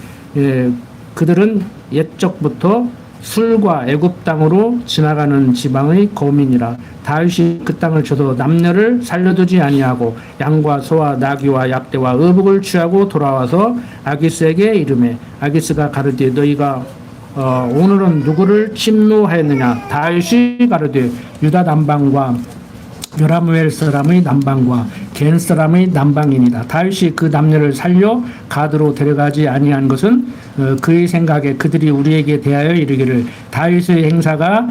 그들은 옛적부터 술과 애굽 땅으로 지나가는 지방의 거민이라. 다윗이 그 땅을 쳐서 남녀를 살려두지 아니하고 양과 소와 나귀와 약대와 의복을 취하고 돌아와서 아기스에게 이르매 아기스가 가르되 너희가 오늘은 누구를 침노하였느냐. 다윗이 가르되 유다 남방과 요라무엘 사람의 남방과 겐 사람의 남방이니라. 다윗이 그 남녀를 살려 가드로 데려가지 아니한 것은 그의 생각에 그들이 우리에게 대하여 이르기를 다윗의 행사가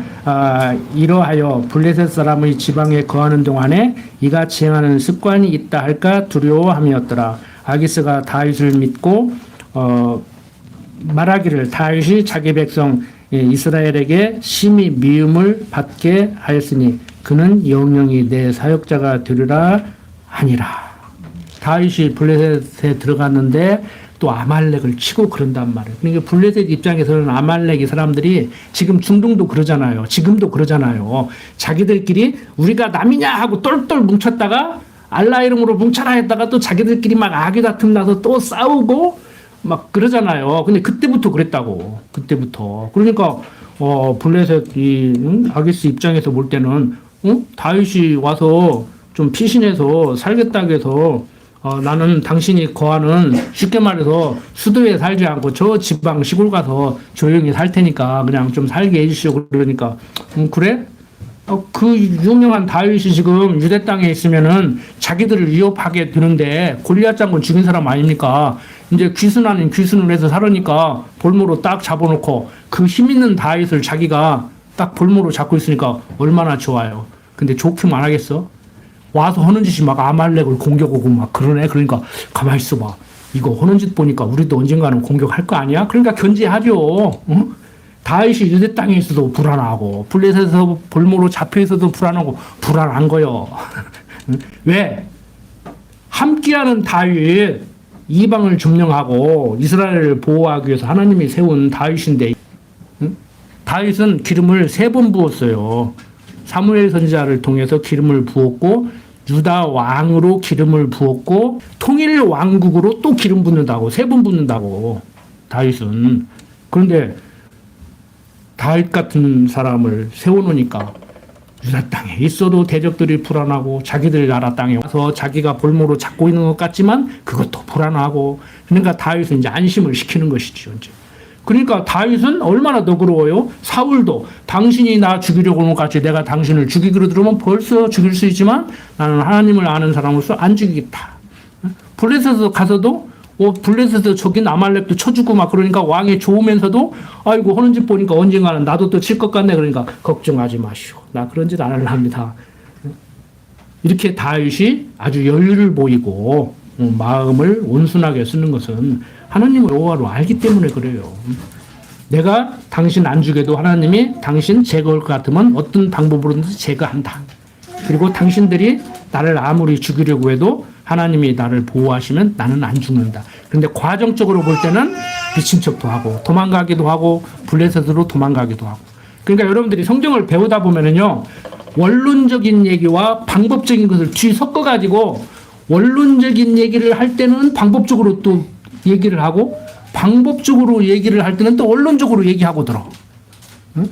이러하여 블레셋 사람의 지방에 거하는 동안에 이같이 행하는 습관이 있다 할까 두려워함이었더라. 아기스가 다윗을 믿고 말하기를 다윗이 자기 백성 이스라엘에게 심히 미움을 받게 하였으니 그는 영영이 내 사역자가 되리라 하니라. 다윗이 블레셋에 들어갔는데 또 아말렉을 치고 그런단 말이에요. 그러니까 블레셋 입장에서는 아말렉 이 사람들이 지금 중동도 그러잖아요. 지금도 그러잖아요. 자기들끼리 우리가 남이냐 하고 똘똘 뭉쳤다가 알라 이름으로 뭉쳐라 했다가 또 자기들끼리 막 악의 다툼 나서 또 싸우고 막 그러잖아요. 근데 그때부터 그랬다고. 그때부터. 그러니까 블레셋 이 아기스 입장에서 볼 때는 다윗이 와서 좀 피신해서 살겠다고 해서 나는 당신이 거하는 쉽게 말해서 수도에 살지 않고 저 지방 시골 가서 조용히 살 테니까 그냥 좀 살게 해주시오. 그러니까 그래? 그 유명한 다윗이 지금 유대 땅에 있으면은 자기들을 위협하게 되는데 골리앗 장군 죽인 사람 아닙니까? 이제 귀순 아닌 귀순을 해서 살으니까 볼모로 딱 잡아놓고 그 힘 있는 다윗을 자기가 딱 볼모로 잡고 있으니까 얼마나 좋아요. 근데 좋기만 안 하겠어? 와서 하는 짓이 막 아말렉을 공격하고 막 그러네. 그러니까 가만히 있어봐. 이거 하는 짓 보니까 우리도 언젠가는 공격할 거 아니야? 그러니까 견제하죠. 응? 다윗이 유대 땅에 있어도 불안하고 블레셋에서 볼모로 잡혀 있어도 불안하고 불안한 거요. 왜? 함께하는 다윗 이방을 점령하고 이스라엘을 보호하기 위해서 하나님이 세운 다윗인데 다윗은 기름을 3번 부었어요. 사무엘 선지자를 통해서 기름을 부었고 유다 왕으로 기름을 부었고 통일 왕국으로 또 기름 붓는다고 3번 붓는다고 다윗은. 그런데 다윗 같은 사람을 세워놓으니까 유다 땅에 있어도 대적들이 불안하고 자기들 나라 땅에 와서 자기가 볼모로 잡고 있는 것 같지만 그것도 불안하고 그러니까 다윗은 이제 안심을 시키는 것이죠. 이제. 그러니까 다윗은 얼마나 너그러워요? 사울도 당신이 나 죽이려고 하는 것 같이 내가 당신을 죽이기로 들으면 벌써 죽일 수 있지만 나는 하나님을 아는 사람으로서 안 죽이겠다. 블레셋에 가서도 블레셋에서 적인 아말렉도 쳐주고 막 그러니까 왕이 좋으면서도 아이고 하는 짓 보니까 언젠가는 나도 또 칠 것 같네. 그러니까 걱정하지 마시오. 나 그런 짓 안 하렵니다. 이렇게 다윗이 아주 여유를 보이고 마음을 온순하게 쓰는 것은 하나님을 여호와로 알기 때문에 그래요. 내가 당신 안 죽여도 하나님이 당신 제거할 것 같으면 어떤 방법으로든지 제거한다. 그리고 당신들이 나를 아무리 죽이려고 해도 하나님이 나를 보호하시면 나는 안 죽는다. 그런데 과정적으로 볼 때는 미친 척도 하고 도망가기도 하고 블레셋으로 도망가기도 하고. 그러니까 여러분들이 성경을 배우다 보면은요, 원론적인 얘기와 방법적인 것을 뒤 섞어가지고 원론적인 얘기를 할 때는 방법적으로 또 얘기를 하고 방법적으로 얘기를 할 때는 또 원론적으로 얘기하고 들어. 응?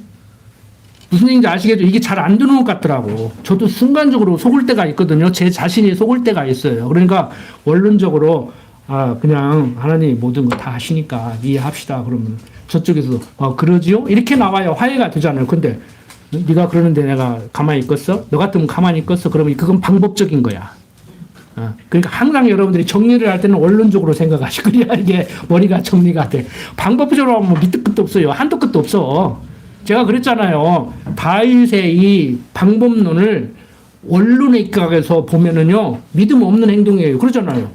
무슨 얘기인지 아시겠죠? 이게 잘 안 되는 것 같더라고. 저도 순간적으로 속을 때가 있거든요. 제 자신이 속을 때가 있어요. 그러니까 원론적으로 그냥 하나님이 모든 거 다 하시니까 이해합시다. 그러면 저쪽에서 그러지요? 이렇게 나와야 화해가 되잖아요. 근데 네가 그러는데 내가 가만히 있겠어? 너 같으면 가만히 있겠어? 그러면 그건 방법적인 거야. 그러니까 항상 여러분들이 정리를 할 때는 원론적으로 생각하시고 그래야 이게 머리가 정리가 돼. 방법적으로 하면 밑도 끝도 없어요. 한도 끝도 없어. 제가 그랬잖아요. 다윗의 이 방법론을 원론에 입각해서 보면은요, 믿음 없는 행동이에요. 그러잖아요.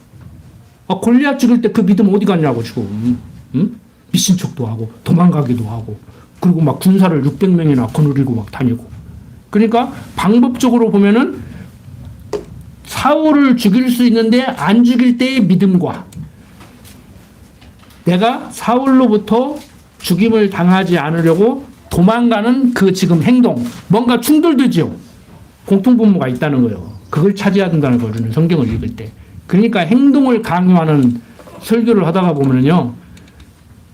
골리앗 죽일 때 그 믿음 어디 갔냐고 지금. 응? 미친 척도 하고 도망가기도 하고 그리고 막 군사를 600명이나 거느리고 막 다니고. 그러니까 방법적으로 보면은 사울을 죽일 수 있는데 안 죽일 때의 믿음과 내가 사울로부터 죽임을 당하지 않으려고 도망가는 그 지금 행동, 뭔가 충돌되죠. 공통분모가 있다는 거예요. 그걸 차지해야 된다는 거죠. 성경을 읽을 때. 그러니까 행동을 강요하는 설교를 하다가 보면요,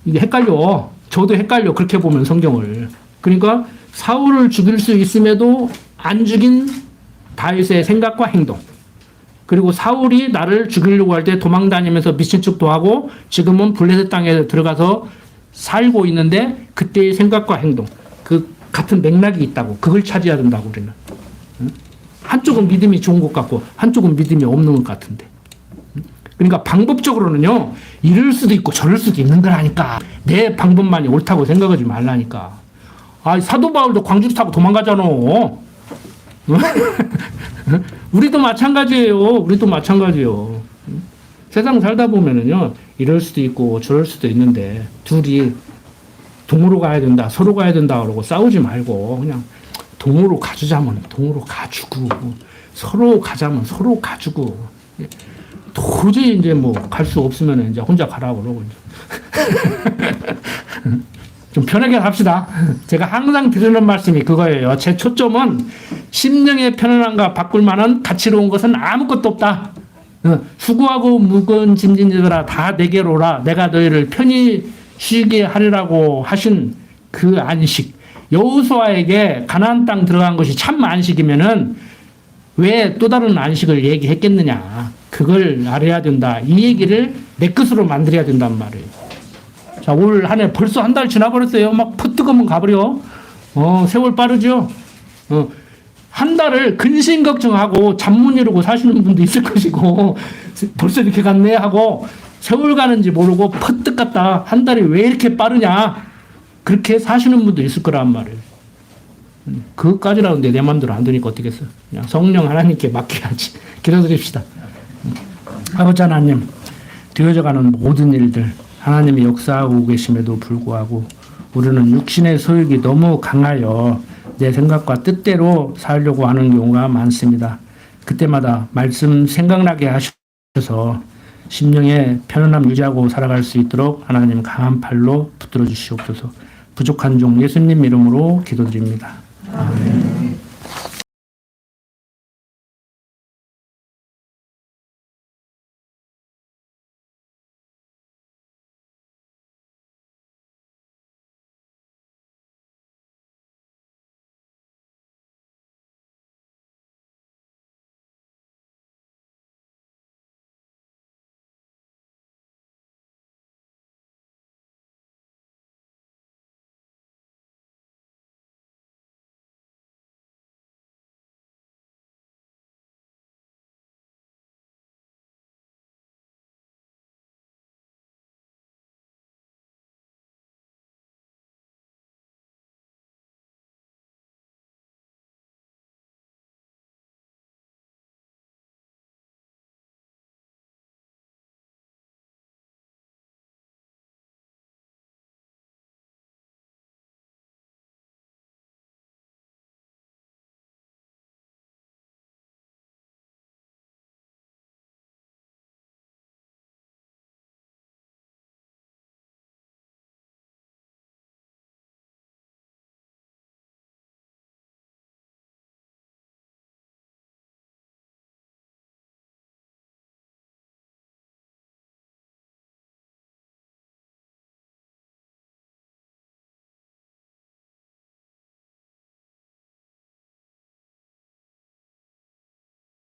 이게 헷갈려. 저도 헷갈려. 그렇게 보면 성경을. 그러니까 사울을 죽일 수 있음에도 안 죽인 다윗의 생각과 행동. 그리고 사울이 나를 죽이려고 할 때 도망다니면서 미친 척도 하고 지금은 블레셋 땅에 들어가서 살고 있는데 그때의 생각과 행동. 그 같은 맥락이 있다고. 그걸 차지해야 된다고 우리는. 한쪽은 믿음이 좋은 것 같고 한쪽은 믿음이 없는 것 같은데. 그러니까 방법적으로는요, 이럴 수도 있고 저럴 수도 있는 거라니까. 내 방법만이 옳다고 생각하지 말라니까. 사도 바울도 광주를 타고 도망가잖아. 우리도 마찬가지예요. 우리도 마찬가지예요. 세상 살다 보면은요, 이럴 수도 있고 저럴 수도 있는데 둘이 동으로 가야 된다, 서로 가야 된다 그러고 싸우지 말고 그냥 동으로 가주자면 동으로 가주고 서로 가자면 서로 가주고 도저히 이제 뭐 갈 수 없으면 이제 혼자 가라고 그러고 좀 편하게 합시다. 제가 항상 드리는 말씀이 그거예요. 제 초점은 심령의 편안함과 바꿀 만한 가치로운 것은 아무것도 없다. 수고하고 무거운 짐진 자들아 다 내게로 오라. 내가 너희를 편히 쉬게 하리라고 하신 그 안식. 여호수아에게 가나안 땅 들어간 것이 참 안식이면은 왜 또 다른 안식을 얘기했겠느냐. 그걸 알아야 된다. 이 얘기를 내 것으로 만들어야 된단 말이에요. 자, 올 한 해 벌써 한 달 지나버렸어요. 막 푸뜨거면 가버려. 세월 빠르죠? 한 달을 근심 걱정하고 잠 못 이루고 사시는 분도 있을 것이고, 벌써 이렇게 갔네 하고, 세월 가는지 모르고 퍼뜩 갔다. 한 달이 왜 이렇게 빠르냐? 그렇게 사시는 분도 있을 거란 말이에요. 그것까지라는데 내 마음대로 안 되니까 어떻겠어요? 그냥 성령 하나님께 맡겨야지. 기도드립시다. 아버지 하나님, 되어져가는 모든 일들, 하나님이 역사하고 계심에도 불구하고 우리는 육신의 소욕이 너무 강하여 내 생각과 뜻대로 살려고 하는 경우가 많습니다. 그때마다 말씀 생각나게 하셔서 심령의 편안함 유지하고 살아갈 수 있도록 하나님 강한 팔로 붙들어 주시옵소서. 부족한 종 예수님 이름으로 기도드립니다. 아멘.